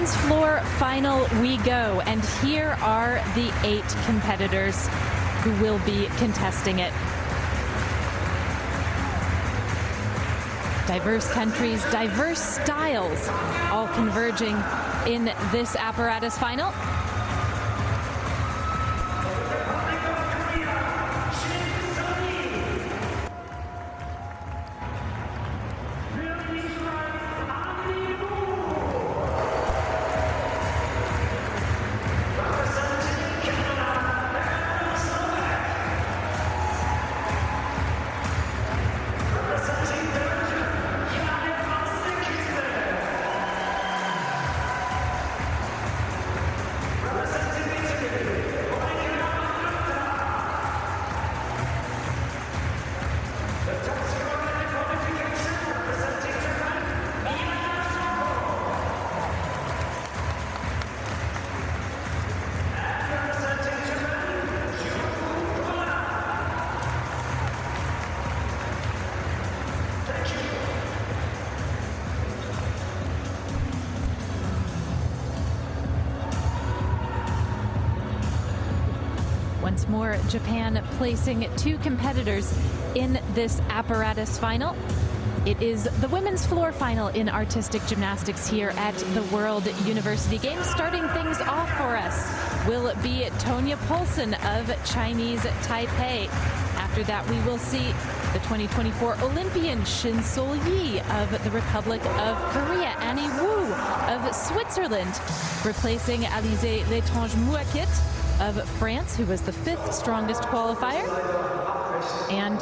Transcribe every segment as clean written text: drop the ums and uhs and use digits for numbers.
women's floor final we go, and here are the 8 competitors who will be contesting it. Diverse countries, diverse styles, all converging in this apparatus final. Once more, Japan placing 2 competitors in this apparatus final. It is the women's floor final in artistic gymnastics here at the World University Games. Starting things off for us will be Tonya Poulsen of Chinese Taipei. After that, we will see the 2024 Olympian Shin Sol-yi of the Republic of Korea, Annie Wu of Switzerland, replacing Alizé Létrange-Mouakit of France, who was the 5th strongest qualifier. And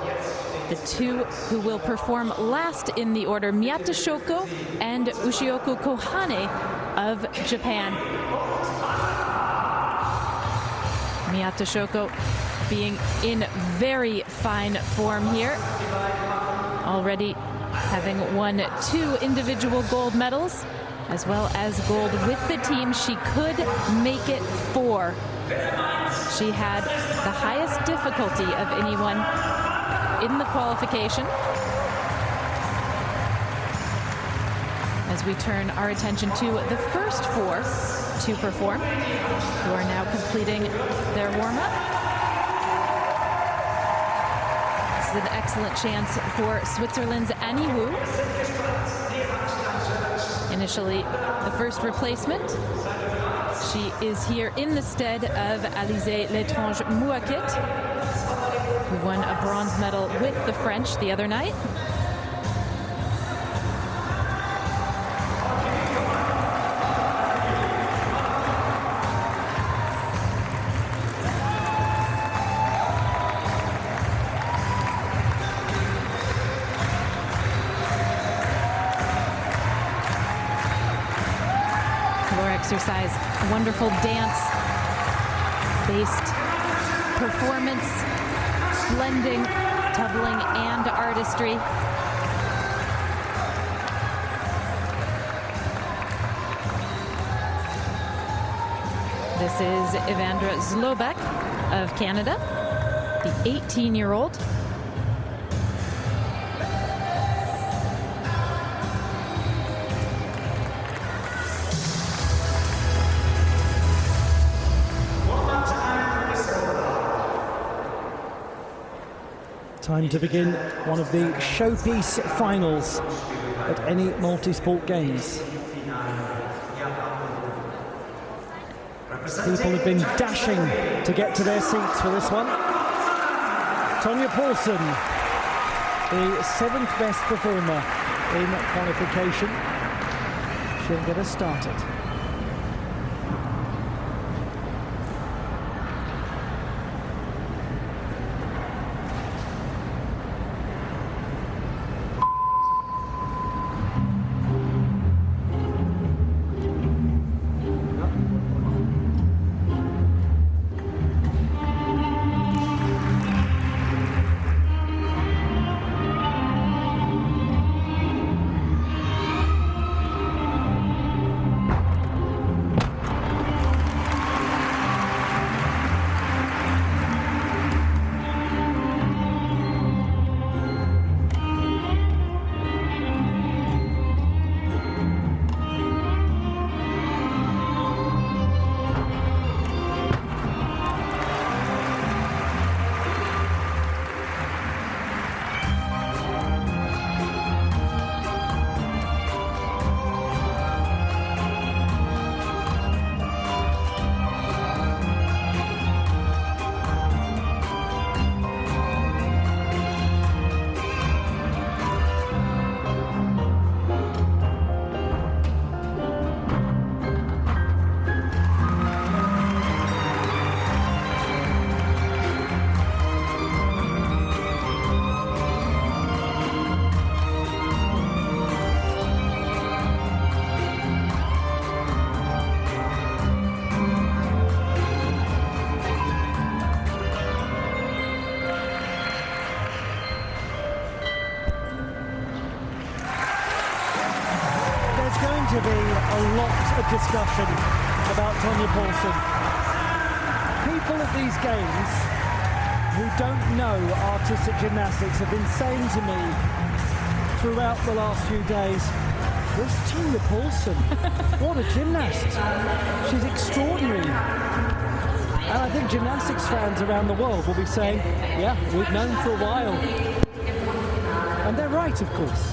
the 2 who will perform last in the order, Miyata Shoko and Ushioku Kohane of Japan. Miyata Shoko being in very fine form here, already having won 2 individual gold medals, as well as gold with the team. She could make it 4. She had the highest difficulty of anyone in the qualification. As we turn our attention to the first 4 to perform, who are now completing their warm-up. This is an excellent chance for Switzerland's Annie Wu. Initially, the first replacement. She is here in the stead of Alizé Létrange-Mouakit, who won a bronze medal with the French the other night. Exercise, wonderful dance-based performance, blending, tumbling, and artistry. This is Evandra Zlobek of Canada, the 18-year-old. Time to begin one of the showpiece finals at any multi-sport games. People have been dashing to get to their seats for this one. Tonya Poulsen, the 7th best performer in qualification. She'll get us started. discussion about Tonya Paulson. People at these games who don't know artistic gymnastics have been saying to me throughout the last few days, where's Tonya Paulson? What a gymnast. She's extraordinary. And I think gymnastics fans around the world will be saying, yeah, we've known for a while. And they're right, of course.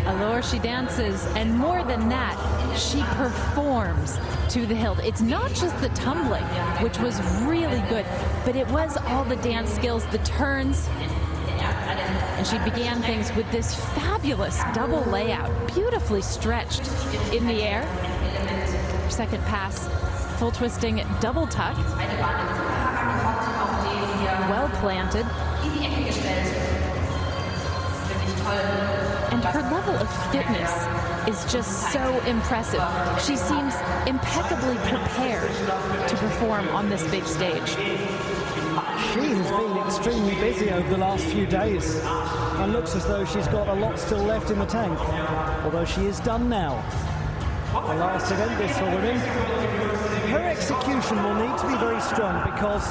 Allure, she dances, and more than that, she performs to the hilt. It's not just the tumbling, which was really good, but it was all the dance skills, the turns. And she began things with this fabulous double layout, beautifully stretched in the air. Second pass, full twisting double tuck. Well planted. And her level of fitness is just so impressive. She seems impeccably prepared to perform on this big stage. She has been extremely busy over the last few days and looks as though she's got a lot still left in the tank, although she is done now. The last event this for women. Her execution will need to be very strong because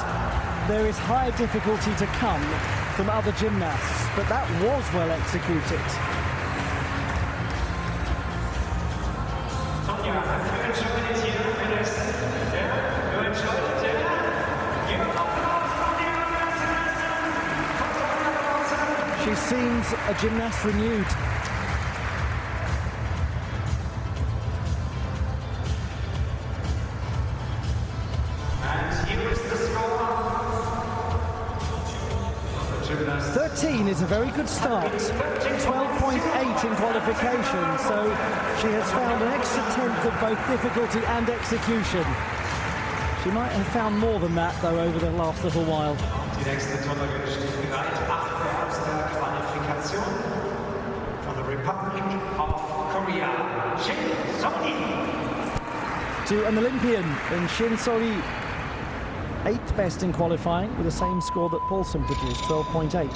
there is high difficulty to come from other gymnasts, but that was well executed. She seems a gymnast renewed. And here is the score. 13 is a very good start. 12.8 in qualification, so she has found an extra tenth of both difficulty and execution. She might have found more than that, though, over the last little while. For the Republic of Korea, Shin Seol-lee. To an Olympian in Shin Seol-lee, 8th best in qualifying with the same score that Paulson produced, 12.8.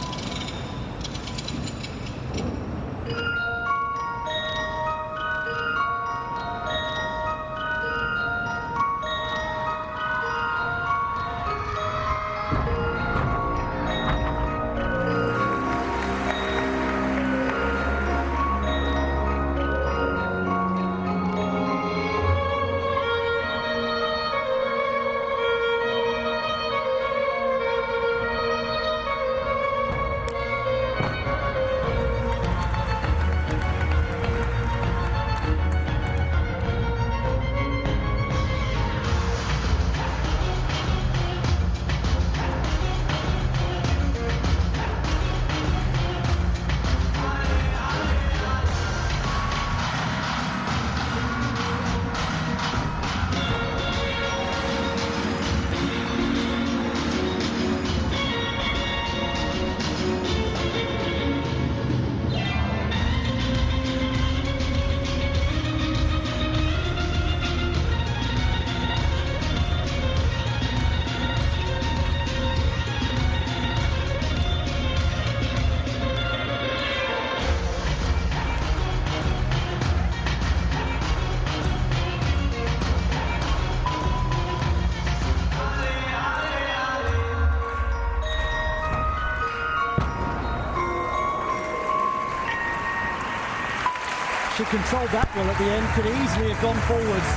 She controlled that well at the end, could easily have gone forwards.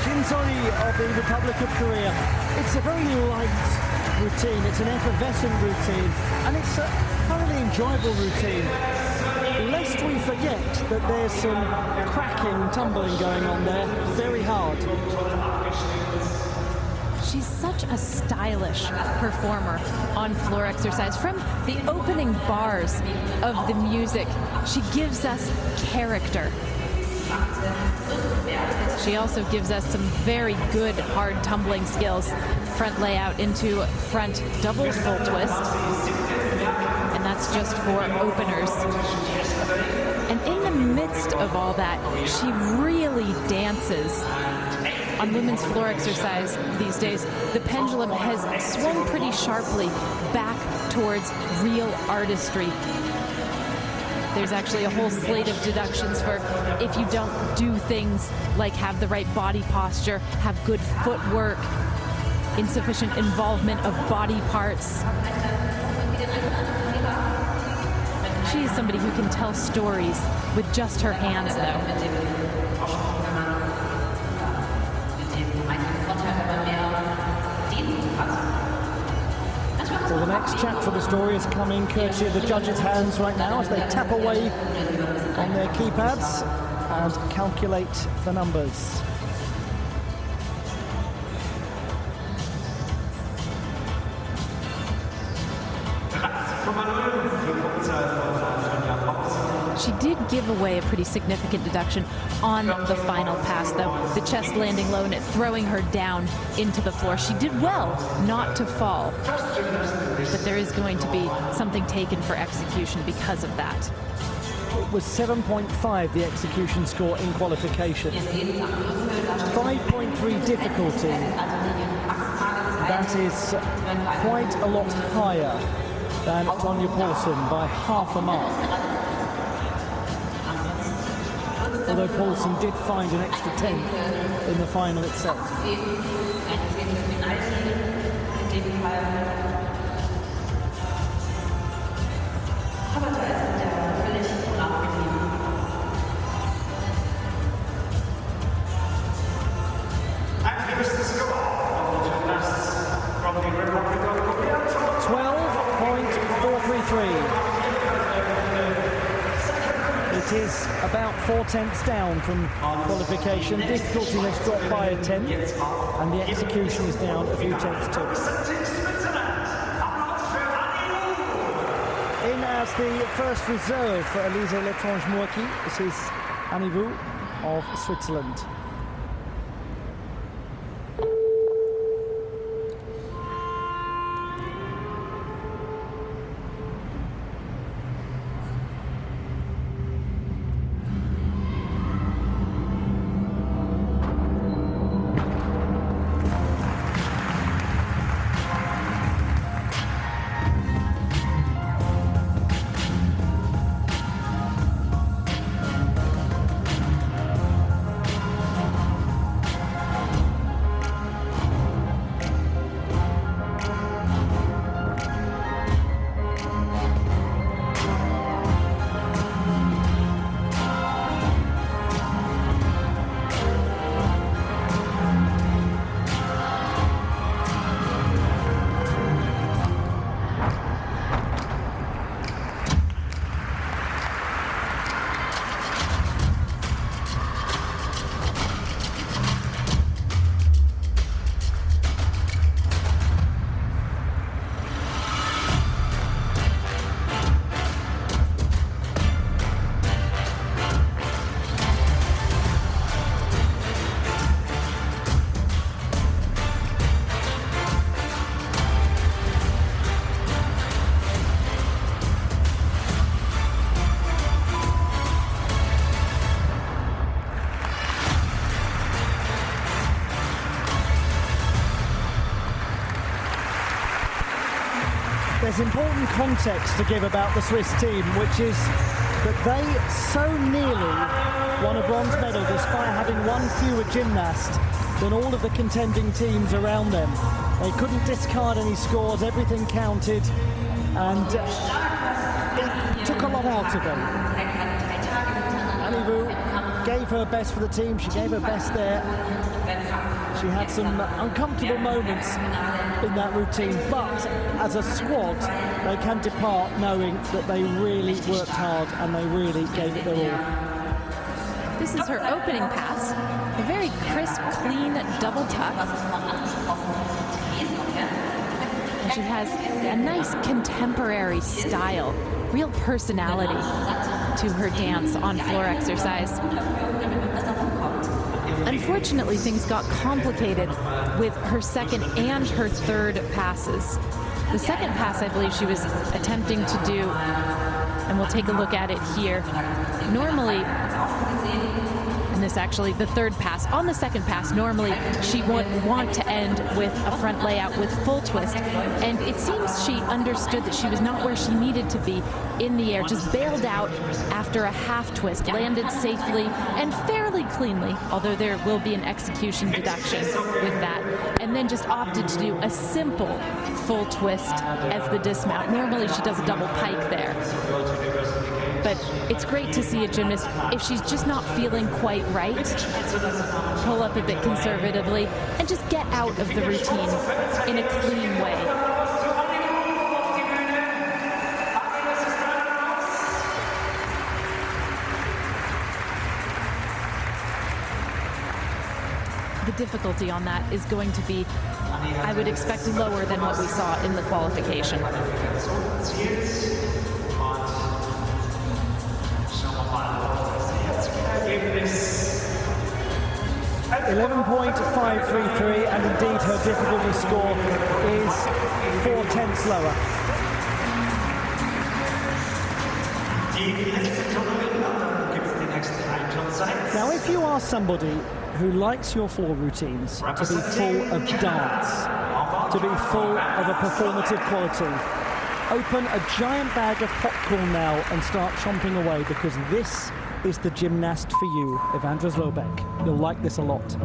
Shin Seol-lee of the Republic of Korea. It's a very light routine, it's an effervescent routine, and it's a thoroughly enjoyable routine. Lest we forget that there's some cracking, tumbling going on there, very hard. She's such a stylish performer on floor exercise. From the opening bars of the music, she gives us character. She also gives us some very good hard tumbling skills. Front layout into front double full twist. And that's just for openers. And in the midst of all that, she really dances. On women's floor exercise these days, the pendulum has swung pretty sharply back towards real artistry. There's actually a whole slate of deductions for if you don't do things like have the right body posture, have good footwork, insufficient involvement of body parts. She is somebody who can tell stories with just her hands, though. Well, the next chapter of the story is coming courtesy of the judges' hands right now as they tap away on their keypads and calculate the numbers. She did give away a pretty significant deduction on the final pass, though. The chest landing low and it throwing her down into the floor. She did well not to fall, but there is going to be something taken for execution because of that. It was 7.5, the execution score in qualification. 5.3 difficulty. That is quite a lot higher than Tonya Paulson by half a mark. Although Paulson did find an extra 10th in the final itself. And here's the score of the gymnasts from the Republic of Korea. 12.433. It is about 4/10 down from qualification. Difficulty has dropped by a 10th, and the execution is down a few tenths too. In as the first reserve for Elise Letrange-Mourki, this is Annie Vu of Switzerland. There's important context to give about the Swiss team, which is that they so nearly won a bronze medal despite having one fewer gymnast than all of the contending teams around them. They couldn't discard any scores, everything counted, and it took a lot out of them. Annie Vu gave her best for the team, she gave her best there. She had some uncomfortable moments in that routine, but as a squad, they can depart knowing that they really worked hard and they really gave it their all. This is her opening pass, a very crisp, clean double tuck. And she has a nice contemporary style, real personality to her dance on floor exercise. Unfortunately, things got complicated with her second and her third passes. The second pass, I believe she was attempting to do, and we'll take a look at it here. Normally, and miss, actually, the third pass. On the second pass, normally she would want to end with a front layout with full twist, and it seems she understood that she was not where she needed to be in the air, just bailed out after a half twist, landed safely and fairly cleanly, although there will be an execution deduction with that, and then just opted to do a simple full twist as the dismount. Normally she does a double pike there. But it's great to see a gymnast, if she's just not feeling quite right, pull up a bit conservatively and just get out of the routine in a clean way. The difficulty on that is going to be, I would expect, lower than what we saw in the qualification. 11.533, and indeed her difficulty score is 4/10 lower. Now, if you are somebody who likes your floor routines to be full of dance, to be full of a performative quality, open a giant bag of popcorn now and start chomping away, because this is the gymnast for you, Evandra Zlobek. You'll like this a lot.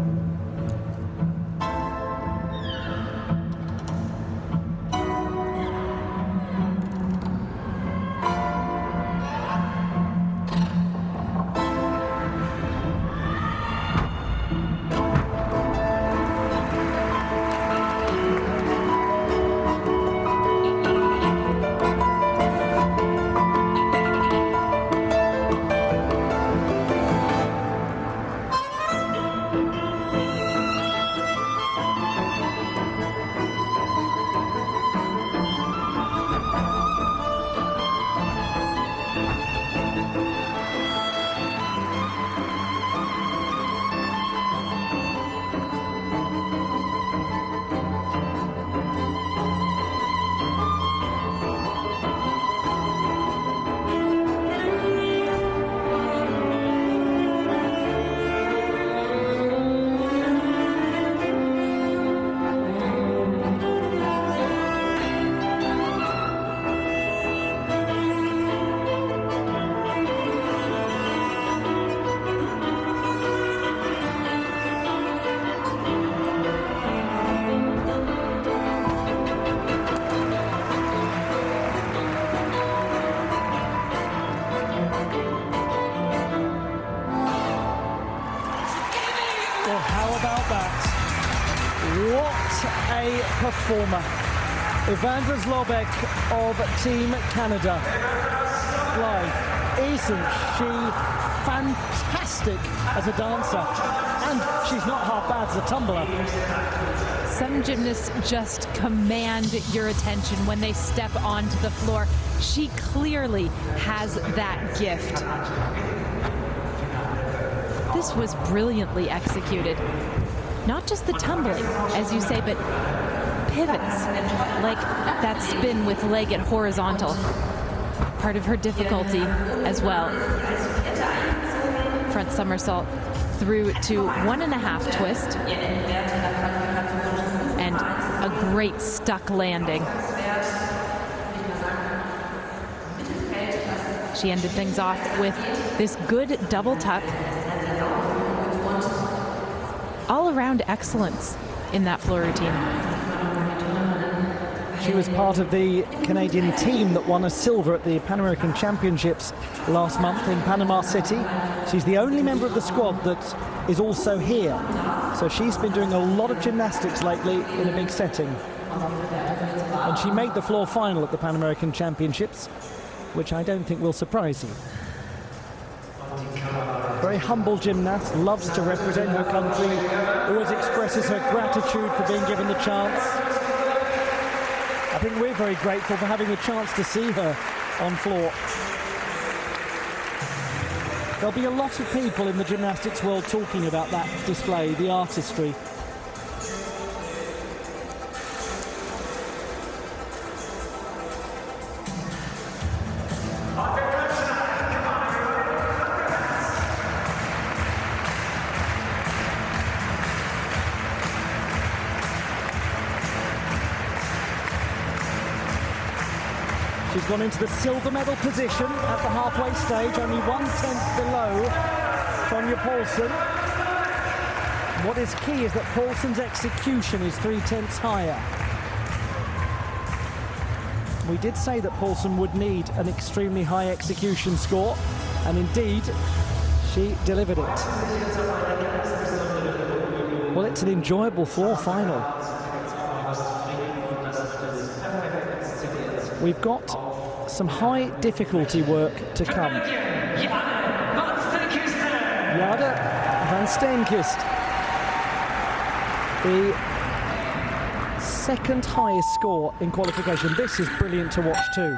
Performer. Evandra Zlobek of Team Canada. Live. Isn't she fantastic as a dancer? And she's not half bad as a tumbler. Some gymnasts just command your attention when they step onto the floor. She clearly has that gift. This was brilliantly executed. Not just the tumbling, as you say, but pivots, like that spin with leg at horizontal. Part of her difficulty as well. Front somersault through to 1.5 twist. And a great stuck landing. She ended things off with this good double tuck. All around excellence in that floor routine. She was part of the Canadian team that won a silver at the Pan American Championships last month in Panama City. She's the only member of the squad that is also here. So she's been doing a lot of gymnastics lately in a big setting. And she made the floor final at the Pan American Championships, which I don't think will surprise you. Very humble gymnast, loves to represent her country, always expresses her gratitude for being given the chance. I think we're very grateful for having the chance to see her on floor. There'll be a lot of people in the gymnastics world talking about that display, the artistry. She's gone into the silver medal position at the halfway stage, only 1/10 below Tonya Paulson. What is key is that Paulson's execution is 3/10 higher. We did say that Paulson would need an extremely high execution score, and indeed, she delivered it. Well, it's an enjoyable floor final. We've got some high difficulty work to come. Jade van Steenkist, the second highest score in qualification. This is brilliant to watch too.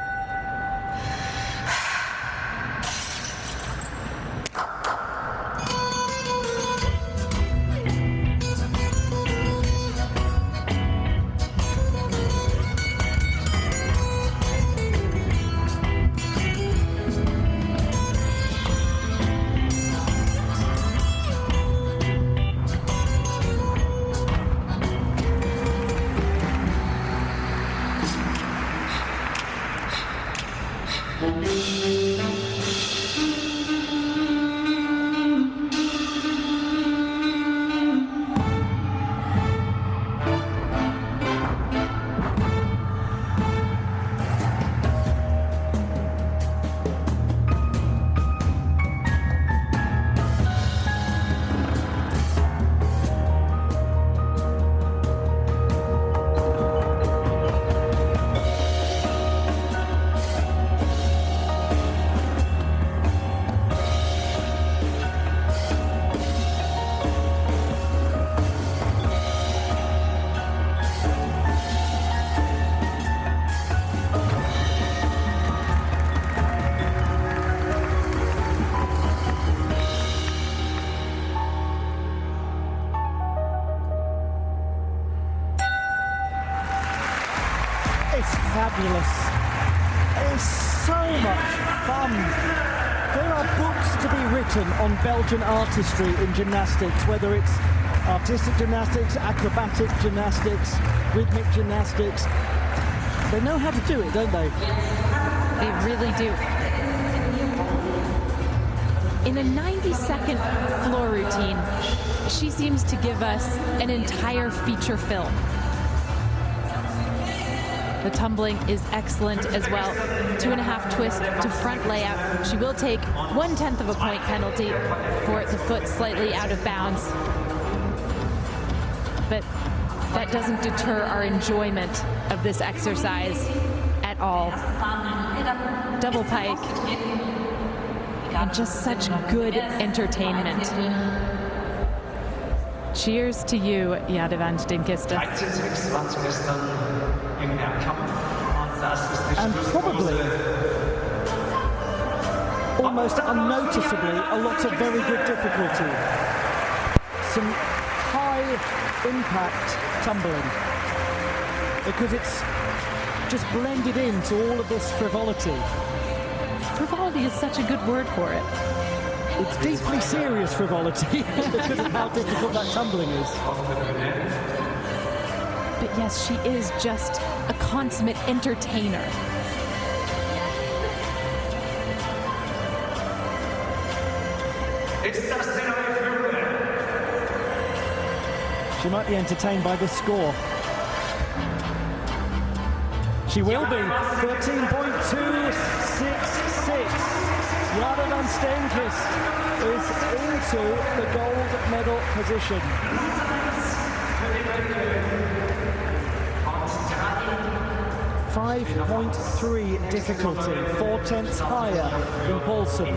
Fabulous. It's so much fun. There are books to be written on Belgian artistry in gymnastics, whether it's artistic gymnastics, acrobatic gymnastics, rhythmic gymnastics. They know how to do it, don't they? They really do. In a 90-second floor routine, she seems to give us an entire feature film. The tumbling is excellent as well. 2.5 twist to front layout. She will take 1/10 of a point penalty for the foot slightly out of bounds. But that doesn't deter our enjoyment of this exercise at all. Double pike. And just such good entertainment. Cheers to you, Jade van Steenkist. And probably, almost unnoticeably, a lot of very good difficulty. Some high impact tumbling, because it's just blended into all of this frivolity. Frivolity is such a good word for it. It's deeply serious frivolity because of how difficult that tumbling is. But yes, she is just a consummate entertainer. She might be entertained by this score. She will be. 13.266. Jade van Steenkist is into the gold medal position. 5.3 difficulty, 4/10 higher than Paulson.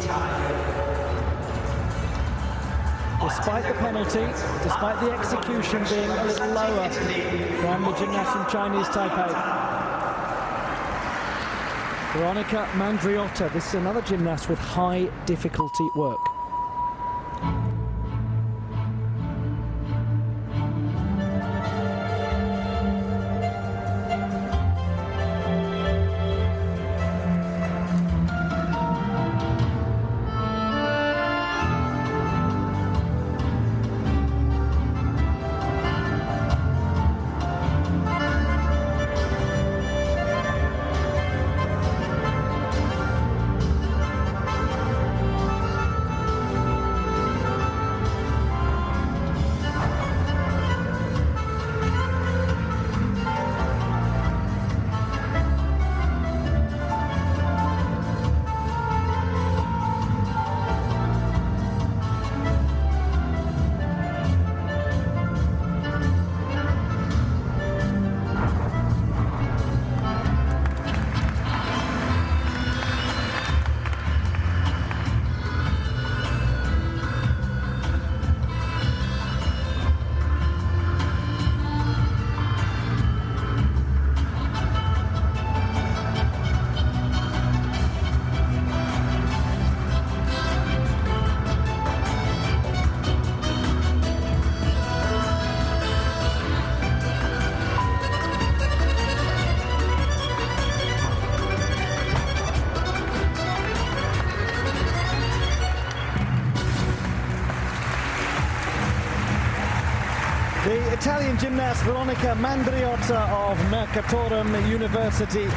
Despite the penalty, despite the execution being a little lower than the gymnast from Chinese Taipei. Veronica Mandriotta, this is another gymnast with high difficulty work. The Italian gymnast Veronica Mandriotta of Mercatorum University.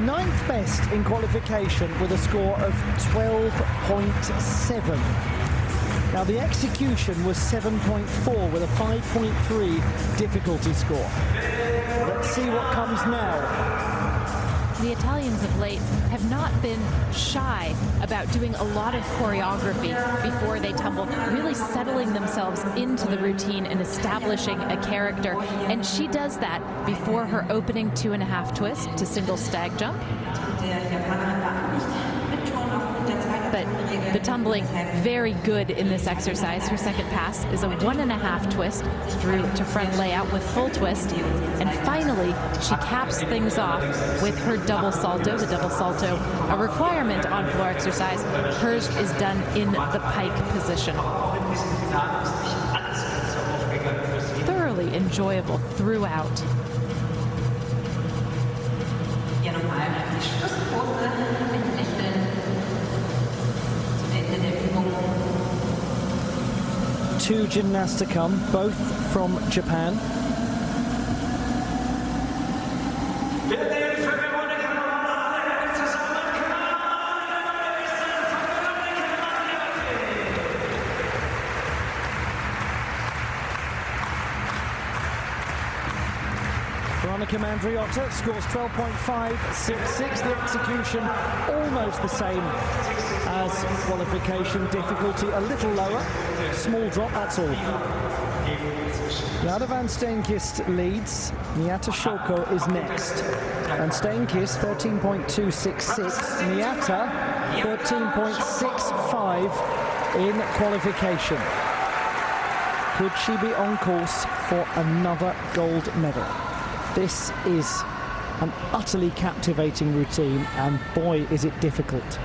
9th best in qualification with a score of 12.7. Now the execution was 7.4 with a 5.3 difficulty score. Let's see what comes now. The Italians of late have not been shy about doing a lot of choreography before they tumble, really settling themselves into the routine and establishing a character. And she does that before her opening 2.5 twist to single stag jump. But the tumbling, very good in this exercise. Her second pass is a 1.5 twist through to front layout with full twist. And finally, she caps things off with her double salto. The double salto, a requirement on floor exercise. Hers is done in the pike position. Thoroughly enjoyable throughout. 2 gymnasts to come, both from Japan. Veronica Mandriotta scores 12.566. The execution almost the same as qualification. Difficulty a little lower. Small drop, that's all. Jade van Steenkist leads. Miata Shoko is next. Van Steenkist 13.266. Miata 13.65 in qualification. Could she be on course for another gold medal? This is an utterly captivating routine, and boy, is it difficult.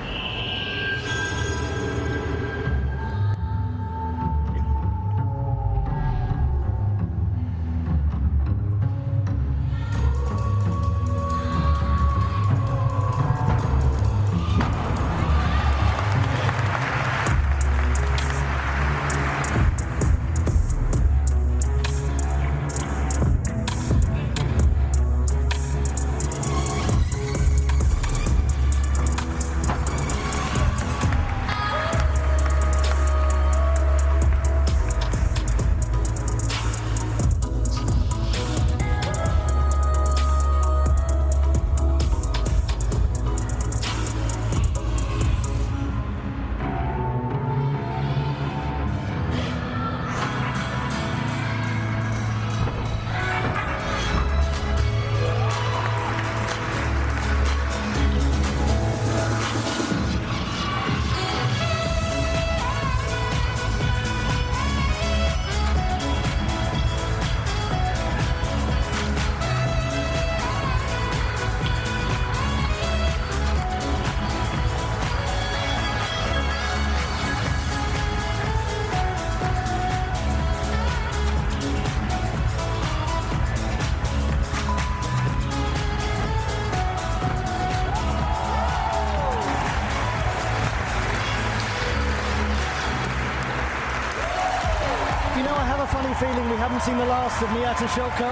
Feeling we haven't seen the last of Miata Shoko.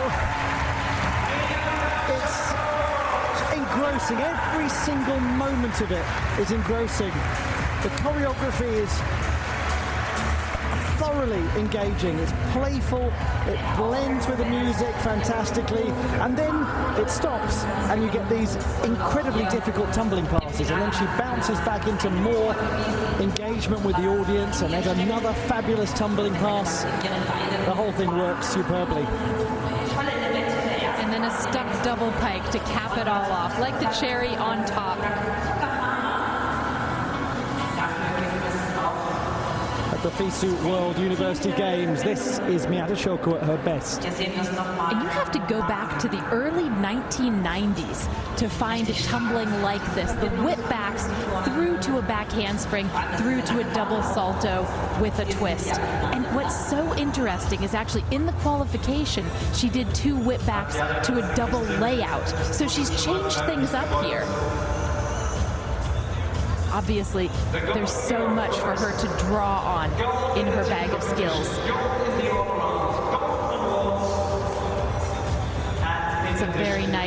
It's engrossing. Every single moment of it is engrossing. The choreography is thoroughly engaging. It's playful. It blends with the music fantastically, and then it stops, and you get these incredibly difficult tumbling passes, and then she bounces back into more engagement with the audience, and there's another fabulous tumbling pass. The whole thing works superbly. And then a stuck double pike to cap it all off, like the cherry on top. At the FISU World University Games, this is Miata Shoko at her best. And you have to go back to the early 1990s to find tumbling like this. The whip backs through to a back handspring, through to a double salto with a twist. And what's so interesting is actually in the qualification, she did 2 whip backs to a double layout. So she's changed things up here. Obviously, there's so much for her to draw on in her bag of skills.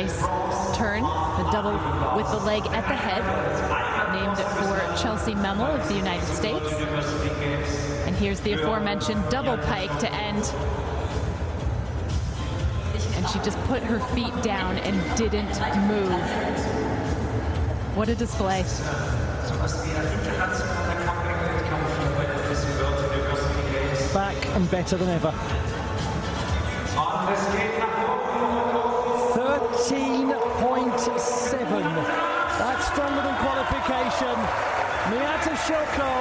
nice turn, the double with the leg at the head, named for Chelsea Memel of the United States. And here's the aforementioned double pike to end. And she just put her feet down and didn't move. What a display. Back and better than ever. 13.7. That's stronger than qualification. Miyata Shoko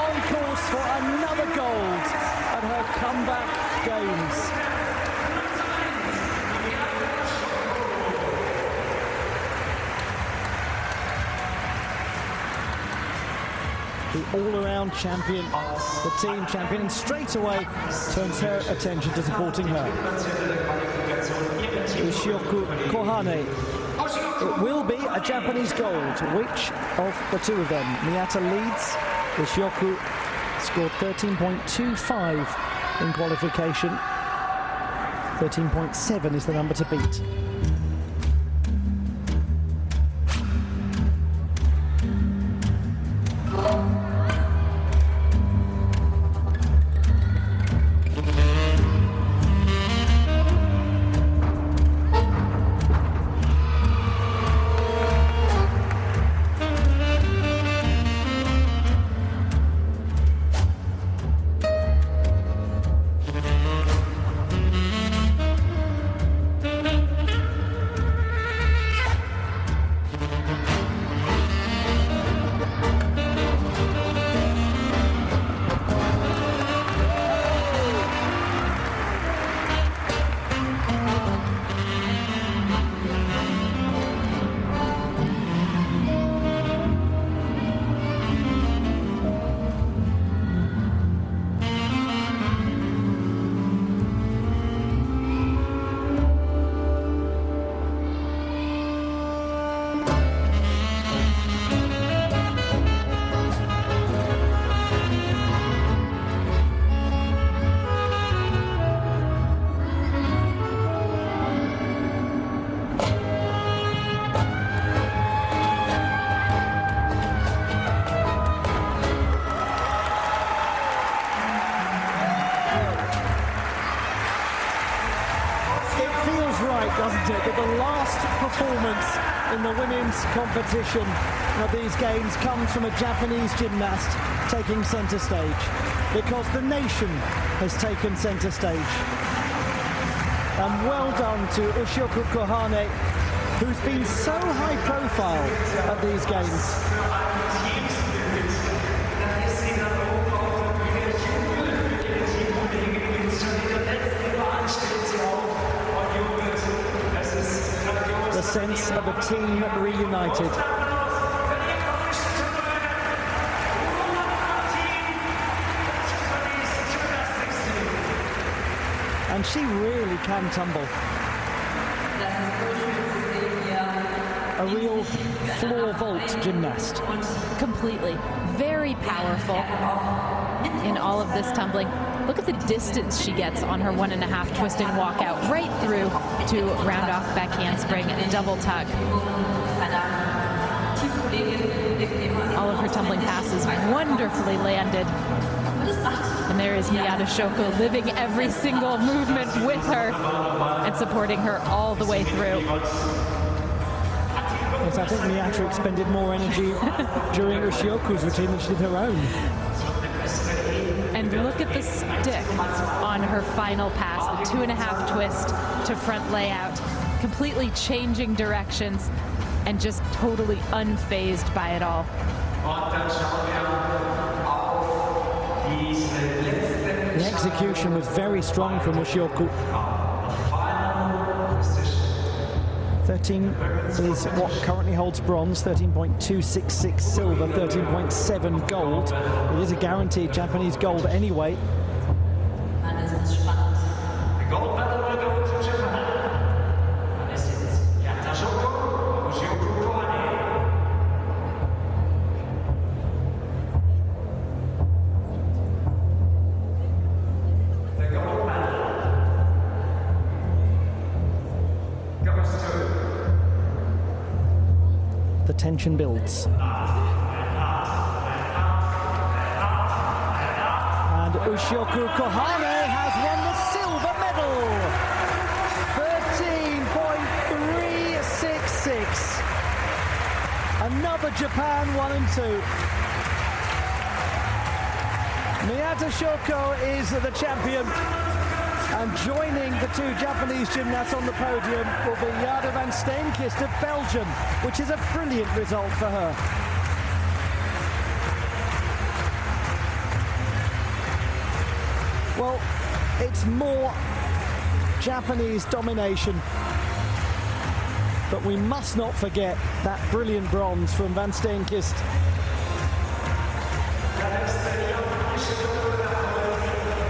on course for another gold at her comeback games. The all-around champion, the team champion, and straight away turns her attention to supporting her. Ushioku Kohane. It will be a Japanese gold. Which of the two of them? Miyata leads. Ushioku scored 13.25 in qualification. 13.7 is the number to beat. Doesn't it? But the last performance in the women's competition of these games comes from a Japanese gymnast taking centre stage, because the nation has taken centre stage. And well done to Ushioku Kohane, who's been so high profile at these games. The sense of a team reunited. And she really can tumble. A real floor vault gymnast. Completely. Very powerful in all of this tumbling. Look at the distance she gets on her 1.5 twist and walkout, right through to round off back handspring and double tuck. All of her tumbling passes wonderfully landed. And there is Miyata Shoko living every single movement with her and supporting her all the way through. Yes, I think Miyata expended more energy during Ushioku's routine than she did her own. And look at the stick on her final pass, the 2.5 twist to front layout, completely changing directions and just totally unfazed by it all. The execution was very strong from Ushioku. 13 is what currently holds bronze, 13.266 silver, 13.7 gold. It is a guaranteed Japanese gold anyway. tension builds. And Ushioku Kohane has won the silver medal. 13.366. Another Japan 1 and 2. Miyata Shoko is the champion, and joining the two Japanese gymnasts on the podium will be Jade van Steenkist of Belgium, which is a brilliant result for her. Well, it's more Japanese domination, but we must not forget that brilliant bronze from van Steenkist.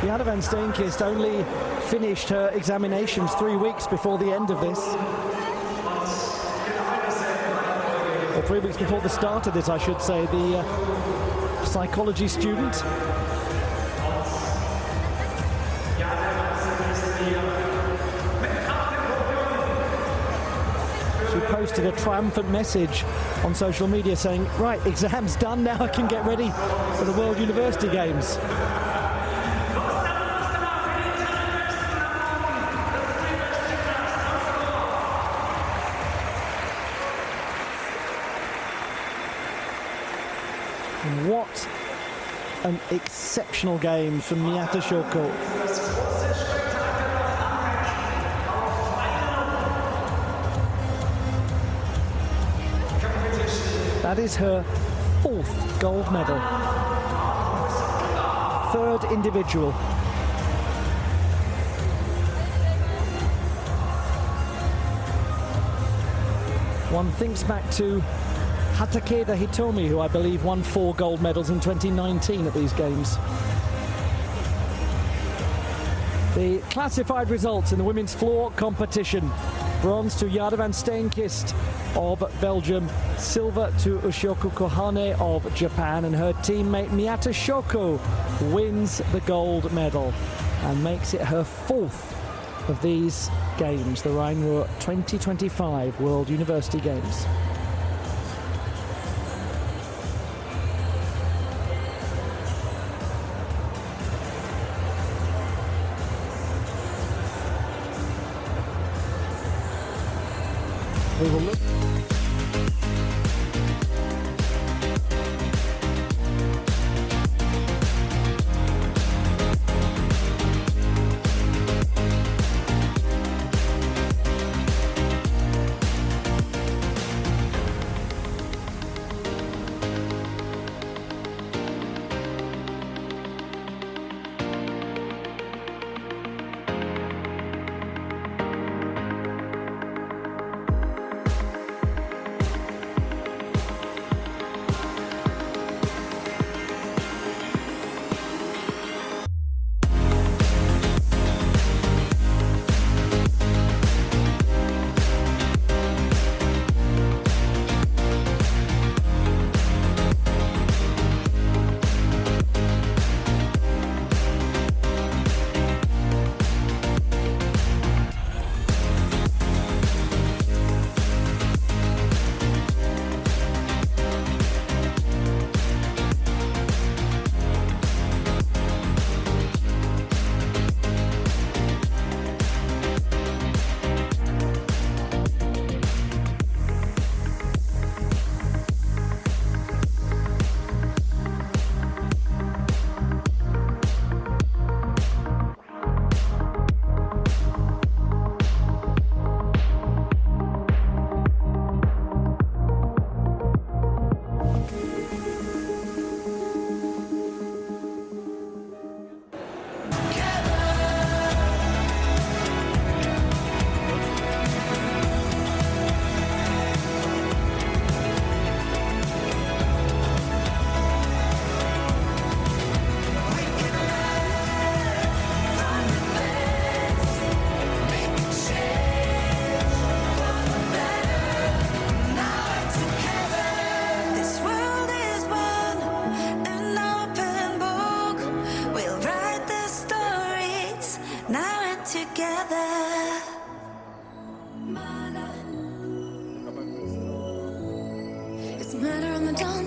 Jade van Steenkist only finished her examinations 3 weeks before the end of this. Or 3 weeks before the start of this, I should say, the psychology student. She posted a triumphant message on social media saying, right, exams done, now I can get ready for the World University Games. What an exceptional game from Miyata Shoko. That is her 4th gold medal. 3rd individual. One thinks back to Hatakeda Hitomi, who I believe won 4 gold medals in 2019 at these games. The classified results in the women's floor competition: bronze to Jade van Steenkist of Belgium, silver to Ushioku Kohane of Japan, and her teammate Miyata Shoko wins the gold medal and makes it her 4th of these games, the Rhine-Ruhr 2025 World University Games. We will look.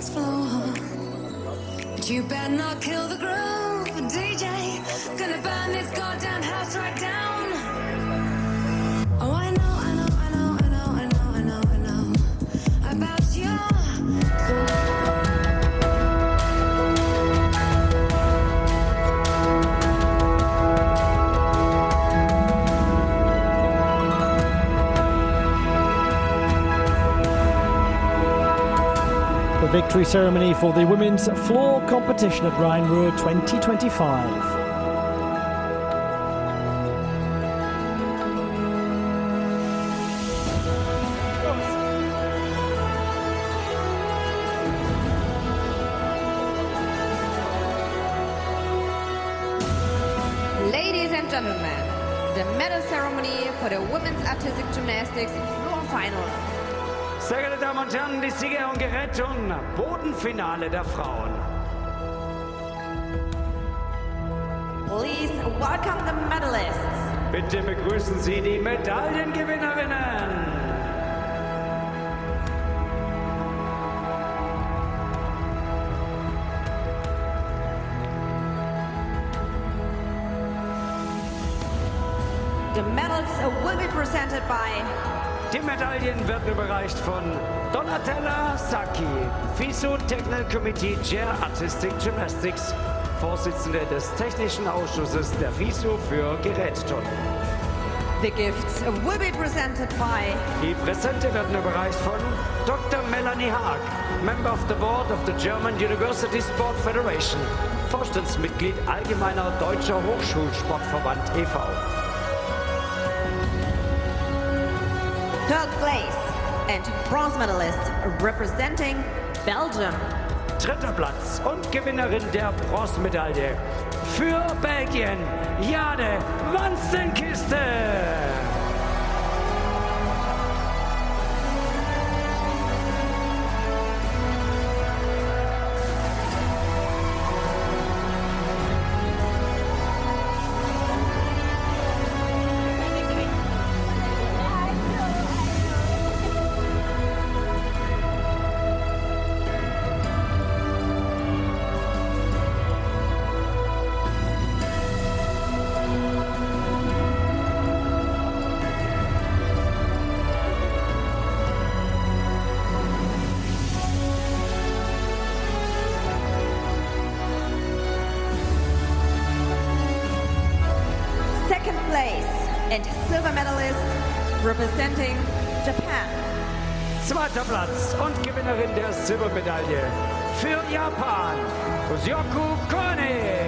dance floor. But you better not kill the groove, DJ. Gonna burn this goddamn house right down. Oh, I know, I know, I know, I know, I know, I know, I know about your The victory ceremony for the women's floor competition at Rheinruhr 2025. Ladies and gentlemen, the medal ceremony for the women's artistic gymnastics floor final. Sehr geehrte Damen und Herren, die Sieger und Gerätin, Bodenfinale der Frauen. Please welcome the medalists. Bitte begrüßen Sie die Medaillengewinnerinnen. The medals will be presented by. Die Medaillen werden überreicht von Donatella Sacchi, FISU Technical Committee Chair Artistic Gymnastics, Vorsitzende des Technischen Ausschusses der FISU für Gerätturnen. The gifts will be presented by. Die Präsente werden überreicht von Dr. Melanie Haag, Member of the Board of the German University Sport Federation, Vorstandsmitglied Allgemeiner Deutscher Hochschulsportverband e.V. Third place and bronze medalist representing Belgium. Dritter Platz und Gewinnerin der Bronzemedaille für Belgien, Jade Wanstenkiste. Second place and silver medalist representing Japan. Zweiter Platz und Gewinnerin der Silbermedaille für Japan, Kosyoku Kone.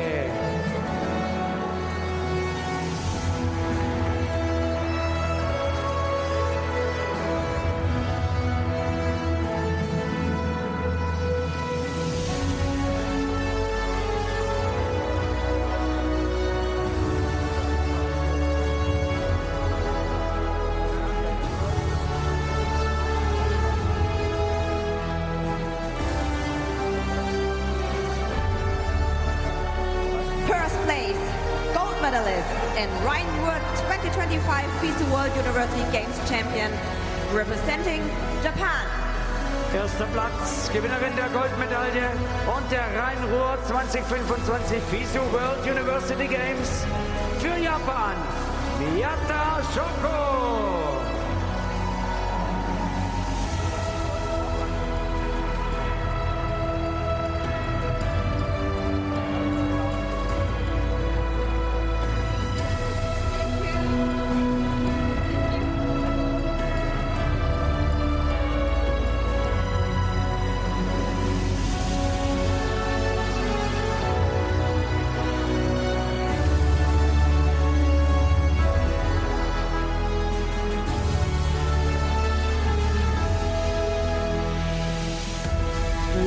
First place, gold medalist and Rheinruhr 2025 FISU World University Games Champion representing Japan. Erster Platz, Gewinnerin der Goldmedaille und der Rheinruhr 2025 FISU World University Games für Japan, Miyata Shoko.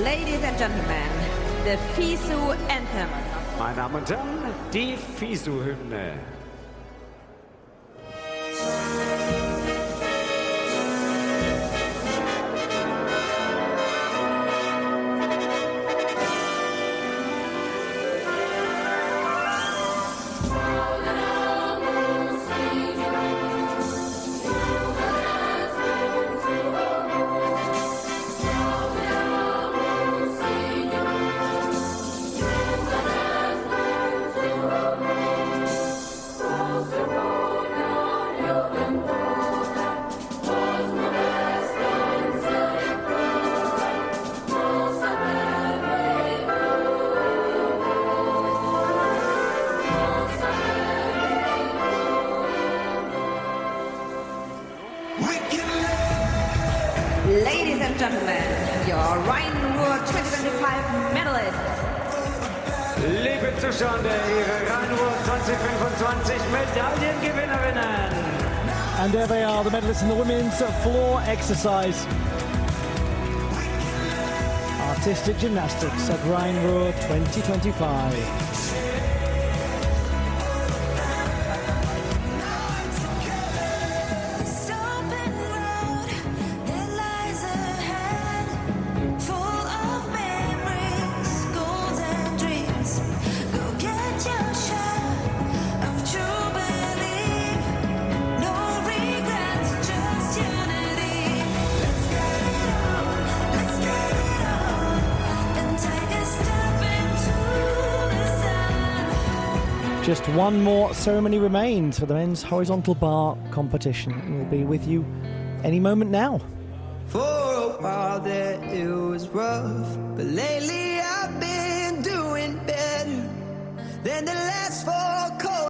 Ladies and gentlemen, the FISU Anthem. Meine Damen und Herren, die FISU-Hymne. and gentlemen, your Rhine-Ruhr 2025 medalists. Liebe Zuschauer, Ihre Rhine-Ruhr 2025 Medaillengewinnerinnen. And there they are, the medalists in the women's floor exercise. Artistic gymnastics at Rhine-Ruhr 2025. Just one more ceremony remains for the men's horizontal bar competition. We'll be with you any moment now. For a while there it was rough, but lately I've been doing better than the last 4 cold